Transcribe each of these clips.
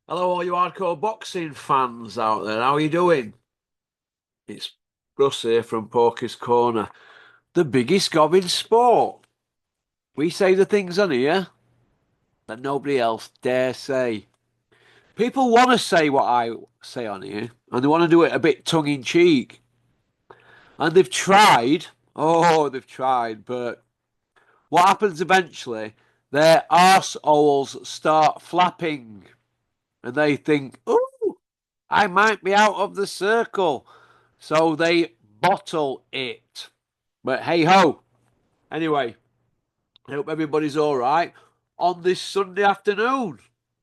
Hello, all you hardcore boxing fans out there. How are you doing? It's Russ here from Porky's Corner, the biggest gob in sport. We say the things on here that nobody else dare say. People want to say what I say on here, and they want to do it a bit tongue in cheek. And they've tried. Oh, they've tried. But what happens eventually? Their arseholes start flapping, and they think, "Ooh, I might be out of the circle." So they bottle it. But hey ho. Anyway, I hope everybody's all right on this Sunday afternoon.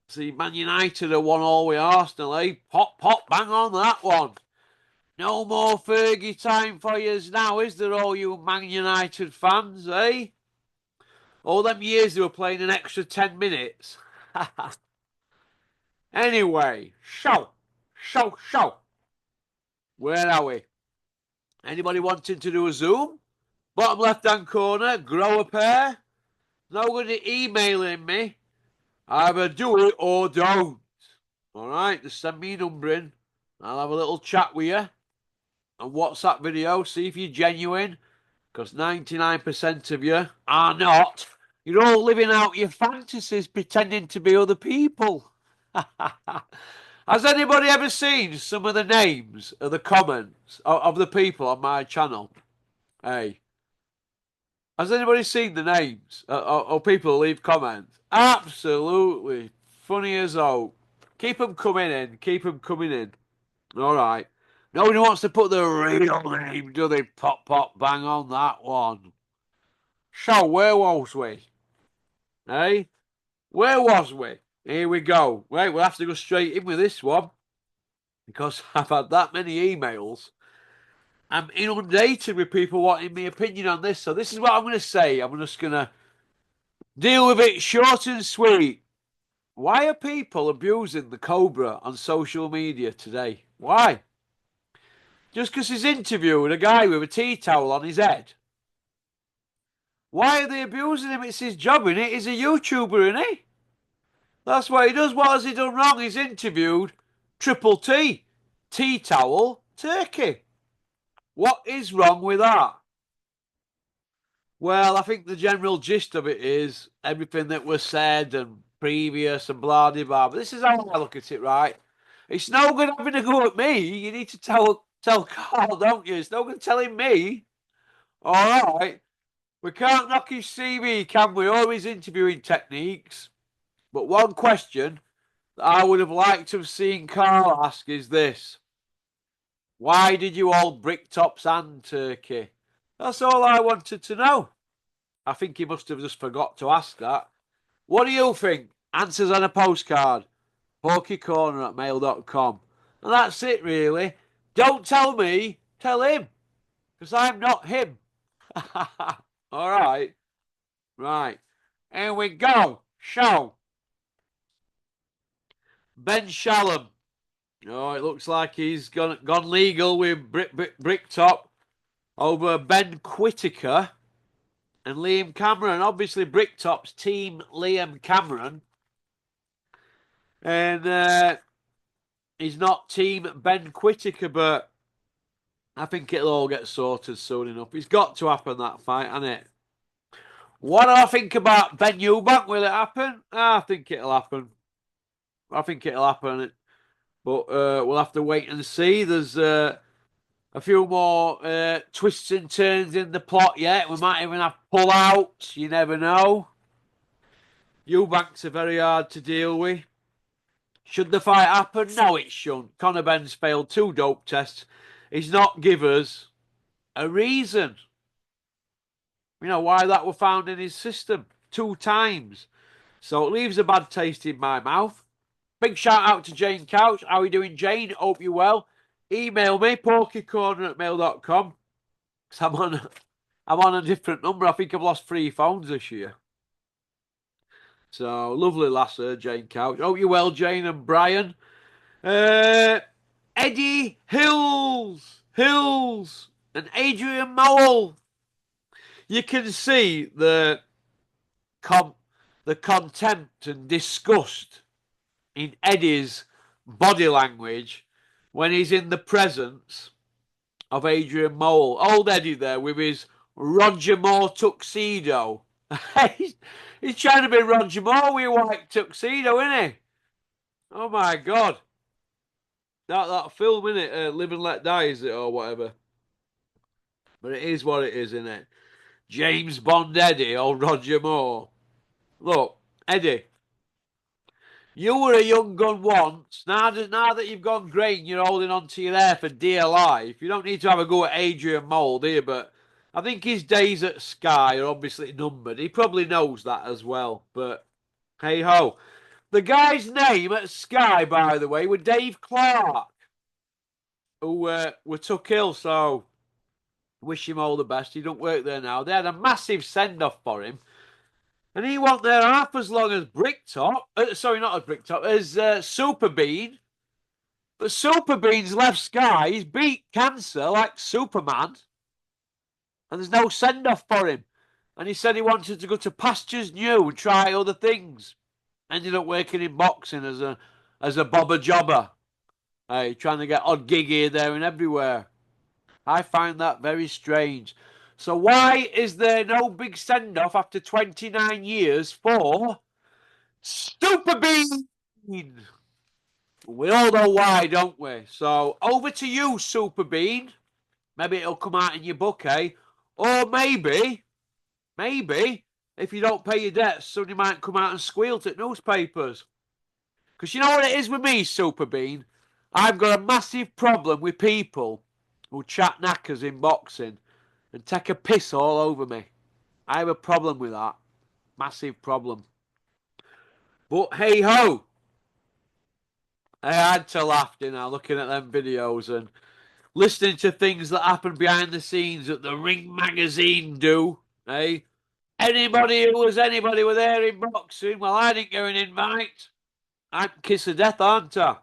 See, Man United are 1-1 with Arsenal, eh? Pop, pop, bang on that one. No more Fergie time for yous now, is there, all you Man United fans, eh? All them years they were playing an extra 10 minutes. Anyway, show. Where are we? Anybody wanting to do a Zoom? Bottom left hand corner, grow a pair. Nobody emailing me. Either do it or don't. Alright, just send me a number in. I'll have a little chat with you. And WhatsApp video, see if you're genuine. Because 99% of you are not. You're all living out your fantasies pretending to be other people. Has anybody ever seen some of the names of the comments of the people on my channel? Hey, has anybody seen the names of people who leave comments? Absolutely funny as all. Keep them coming in. Keep them coming in. All right. Nobody wants to put the real name, do they? Pop, pop, bang on that one. So, where was we? Hey? Where was we? Here we go. Right, we'll have to go straight in with this one because I've had that many emails. I'm inundated with people wanting my opinion on this. So, this is what I'm going to say. I'm just going to deal with it short and sweet. Why are people abusing the Cobra on social media today? Why? Just because he's interviewing a guy with a tea towel on his head. Why are they abusing him? It's his job, innit? He's a YouTuber, innit? That's what he does. What has he done wrong? He's interviewed Triple T, tea towel, turkey. What is wrong with that? Well, I think the general gist of it is everything that was said and previous and blah blah blah. But this is how I look at it, right? It's no good having a go at me. You need to tell Carl, don't you? It's no good telling me. All right, we can't knock his CV, can we? Or his interviewing techniques. But one question that I would have liked to have seen Carl ask is this: why did you all brick tops and turkey? That's all I wanted to know. I think he must have just forgot to ask that. What do you think? Answers on a postcard. Porkycorner@mail.com. And that's it, really. Don't tell me, tell him. Because I'm not him. All right. Right. Here we go. Show. Ben Shalom. Oh, it looks like he's gone legal with Bricktop over Ben Whittaker and Liam Cameron. Obviously, Bricktop's team Liam Cameron. And he's not team Ben Whittaker, but I think it'll all get sorted soon enough. It's got to happen, that fight, hasn't it? What do I think about Ben Eubank? Will it happen? I think it'll happen. I think it'll happen. But we'll have to wait and see. There's a few more twists and turns in the plot yet. We might even have pull-outs. You never know. Eubanks are very hard to deal with. Should the fight happen? No, it shouldn't. Conor Ben's failed 2 dope tests. He's not give us a reason. You know, why that were found in his system 2 times. So it leaves a bad taste in my mouth. Big shout out to Jane Couch. How are you doing, Jane? Hope you're well. Email me, porkycorner@mail.com. Because I'm on a different number. I think I've lost 3 phones this year. So lovely lasser, Jane Couch. Hope you're well, Jane and Brian. Eddie Hills, and Adrian Mowell. You can see the contempt and disgust in Eddie's body language when he's in the presence of Adrian Mole. Old Eddie there with his Roger Moore tuxedo. he's trying to be Roger Moore with a white tuxedo, isn't he? Oh my God. That film, innit? Live and Let Die, is it, or whatever? But it is what it is, isn't it? James Bond Eddie or Roger Moore. Look, Eddie, you were a young gun once. Now that you've gone grey and you're holding on to your hair for dear life, you don't need to have a go at Adrian Mole, do you? But I think his days at Sky are obviously numbered. He probably knows that as well. But hey ho. The guy's name at Sky, by the way, was Dave Clark, who were took ill, so wish him all the best. He don't work there now. They had a massive send-off for him. And he wasn't there half as long as Bricktop. Sorry, not as Bricktop, as Super Bean. But Super Bean's left Sky. He's beat cancer like Superman. And there's no send-off for him. And he said he wanted to go to pastures new and try other things. Ended up working in boxing as a bobber jobber. Hey, trying to get odd gig here, there and everywhere. I find that very strange. So why is there no big send-off after 29 years for Super Bean? We all know why, don't we? So over to you, Super Bean. Maybe it'll come out in your book, eh? Or maybe, if you don't pay your debts, somebody might come out and squeal to newspapers. Because you know what it is with me, Super Bean? I've got a massive problem with people who chat knackers in boxing and take a piss all over me. I have a problem with that. Massive problem. But hey ho. I had to laugh, looking at them videos and listening to things that happen behind the scenes that the Ring magazine do. Eh? Anybody with there in boxing, well, I didn't get an invite. I'm kiss of death, aren't I?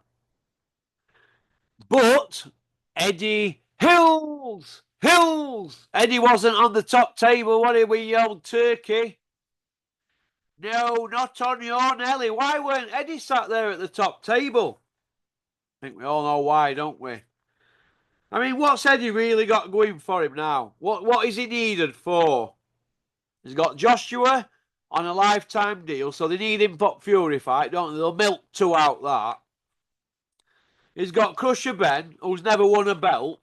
But Eddie Hills! Eddie wasn't on the top table, was he, with old Turkey? No, not on your Nelly. Why weren't Eddie sat there at the top table? I think we all know why, don't we? I mean, what's Eddie really got going for him now? What is he needed for? He's got Joshua on a lifetime deal, so they need him for Fury fight, don't they? They'll milk two out that. He's got Crusher Ben, who's never won a belt.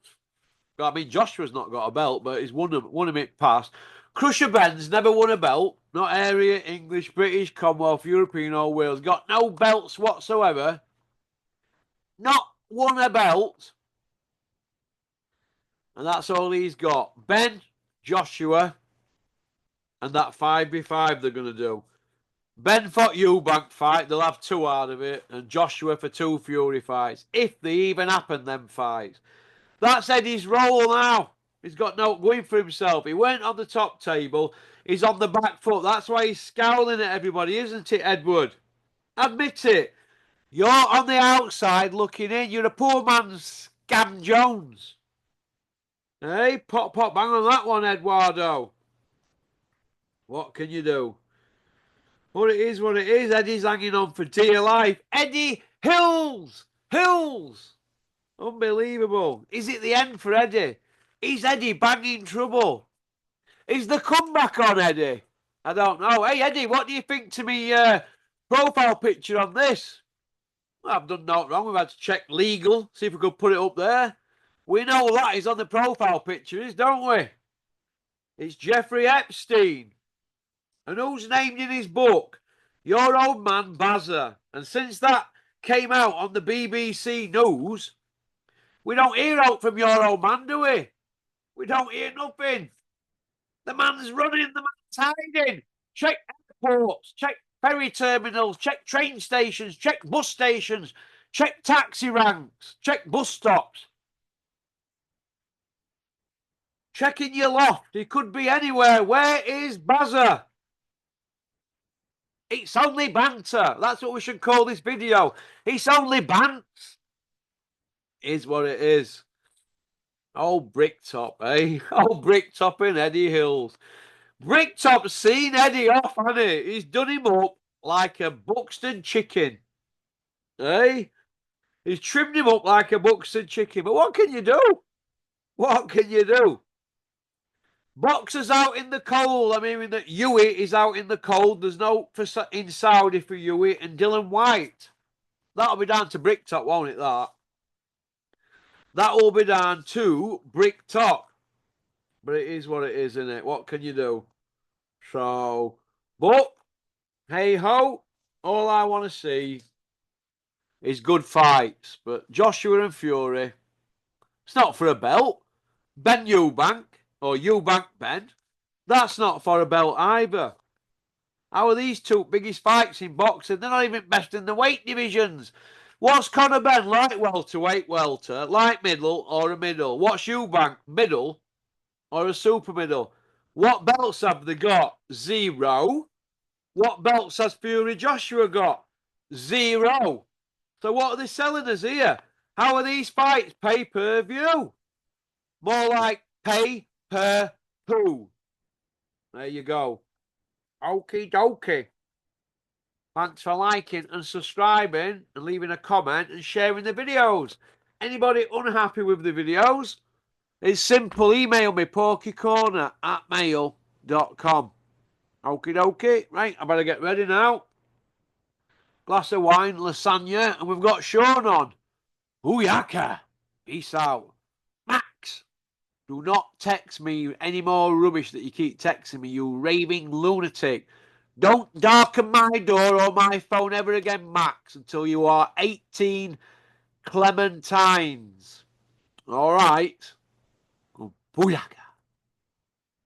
I mean, Joshua's not got a belt, but he's won him it past. Crusher Ben's never won a belt. Not area, English, British, Commonwealth, European or Wales. Got no belts whatsoever. Not won a belt. And that's all he's got. Ben, Joshua, and that 5v5 they're going to do. Ben fought Eubank fight. They'll have two out of it. And Joshua for two Fury fights. If they even happen, them fights. That's Eddie's role now. He's got no going for himself. He went on the top table. He's on the back foot. That's why he's scowling at everybody, isn't it, Edward? Admit it. You're on the outside looking in. You're a poor man's Scam Jones. Hey, pop, bang on that one, Eduardo. What can you do? What it is, what it is. Eddie's hanging on for dear life. Eddie Hills! Unbelievable. Is it the end for Eddie? Is Eddie banging trouble? Is the comeback on, Eddie? I don't know. Hey, Eddie, what do you think to me profile picture on this? Well, I've done nothing wrong. We've had to check legal, see if we could put it up there. We know that is on the profile pictures, don't we? It's Jeffrey Epstein. And who's named in his book? Your old man, Bazza. And since that came out on the BBC News, we don't hear out from your old man, do we? We don't hear nothing. The man's running, the man's hiding. Check airports, check ferry terminals, check train stations, check bus stations, check taxi ranks, check bus stops. Check in your loft. He could be anywhere. Where is Bazza? It's only banter. That's what we should call this video. It's only bants. Is what it is. Old Bricktop, eh? Old Bricktop in Eddie Hills. Bricktop's seen Eddie off, hasn't he? He's done him up like a Buxton chicken. Eh? He's trimmed him up like a buxton chicken. But what can you do? What can you do? Boxers out in the cold. I mean, that Hewitt is out in the cold. There's no for in Saudi for Hewitt and Dylan White. That'll be down to Bricktop, won't it? That will be down to Bricktop. But it is what it is, isn't it? What can you do? So, but hey ho, all I want to see is good fights. But Joshua and Fury, it's not for a belt. Ben Eubank or Eubank Ben, that's not for a belt either. How are these two biggest fights in boxing? They're not even best in the weight divisions. What's Conor Ben, light welterweight, welter, light middle, or a middle? What's Eubank, middle, or a super middle? What belts have they got? Zero. What belts has Fury Joshua got? Zero. So what are they selling us here? How are these fights pay-per-view? More like pay-per-who. There you go. Okie dokie. Thanks for liking and subscribing and leaving a comment and sharing the videos. Anybody unhappy with the videos? It's simple. Email me, porkycorner@mail.com. Okie dokie. Right, I better get ready now. Glass of wine, lasagna, and we've got Sean on. Ooyaka. Peace out. Max, do not text me any more rubbish that you keep texting me, you raving lunatic. Don't darken my door or my phone ever again, Max, until you are 18 clementines. All right. Booyaka.